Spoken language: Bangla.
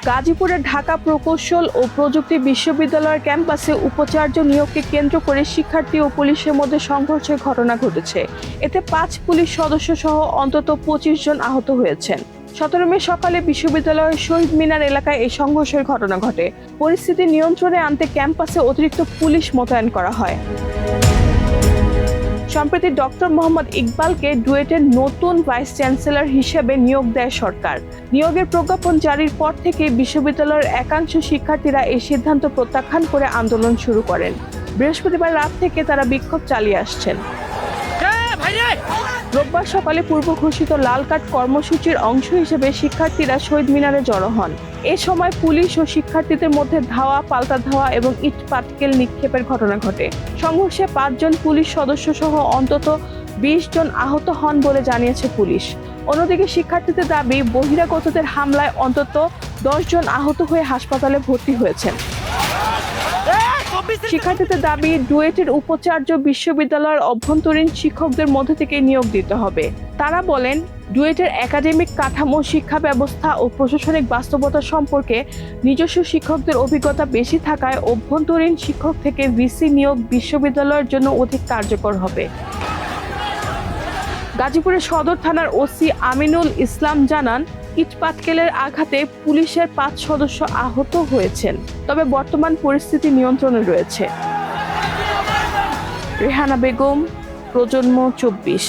গাজীপুরের ঢাকা প্রকৌশল ও প্রযুক্তি বিশ্ববিদ্যালয়ের ক্যাম্পাসে উপাচার্য নিয়োগকে কেন্দ্র করে শিক্ষার্থী ও পুলিশের মধ্যে সংঘর্ষের ঘটনা ঘটেছে। এতে 5 পুলিশ সদস্য সহ অন্তত 25 জন আহত হয়েছেন। 17 মে সকালে বিশ্ববিদ্যালয়ের শহীদ মিনার এলাকায় এই সংঘর্ষের ঘটনা ঘটে। পরিস্থিতি নিয়ন্ত্রণে আনতে ক্যাম্পাসে অতিরিক্ত পুলিশ মোতায়েন করা হয়। সম্প্রতি ডক্টর মোহাম্মদ ইকবালকে ডুয়েটের নতুন ভাইস চ্যান্সেলর হিসেবে নিয়োগ দেয় সরকার। নিয়োগের প্রজ্ঞাপন জারির পর থেকে বিশ্ববিদ্যালয়ের একাংশ শিক্ষার্থীরা এই সিদ্ধান্ত প্রত্যাখ্যান করে আন্দোলন শুরু করেন। বৃহস্পতিবার রাত থেকে তারা বিক্ষোভ চালিয়ে আসছেন। রোববার সকালে পূর্ব ঘোষিত লাল কার্ড কর্মসূচির অংশ হিসেবে শিক্ষার্থীরা শহীদ মিনারে জড়ো হন। এ সময় পুলিশ ও শিক্ষার্থীদের মধ্যে ধাওয়া, পাল্টা ধাওয়া এবং ইট পাটকেল নিক্ষেপের ঘটনা ঘটে। সংঘর্ষে 5 জন পুলিশ সদস্য সহ অন্তত 20 জন আহত হন বলে জানিয়েছে পুলিশ। অন্যদিকে শিক্ষার্থীদের দাবি, বহিরাগতদের হামলায় অন্তত 10 জন আহত হয়ে হাসপাতালে ভর্তি হয়েছেন। শিক্ষার্থীদের দাবি, ডুয়েটের উপাচার্য বিশ্ববিদ্যালয়ের অভ্যন্তরীণ শিক্ষকদের মধ্যে থেকে নিয়োগ দিতে হবে। তারা বলেন, ডুয়েটের একাডেমিক কাঠামো, শিক্ষা ব্যবস্থা ও প্রশাসনিক বাস্তবতা সম্পর্কে নিজস্ব শিক্ষকদের অভিজ্ঞতা বেশি থাকায় অভ্যন্তরীণ শিক্ষক থেকে ভিসি নিয়োগ বিশ্ববিদ্যালয়ের জন্য অধিক কার্যকর হবে। গাজীপুরের সদর থানার ওসি আমিনুল ইসলাম জানান, ইটপাটকেলের আঘাতে পুলিশের 5 সদস্য আহত হয়েছেন, তবে বর্তমান পরিস্থিতি নিয়ন্ত্রণে রয়েছে। রেহানা বেগম, প্রজন্ম 24।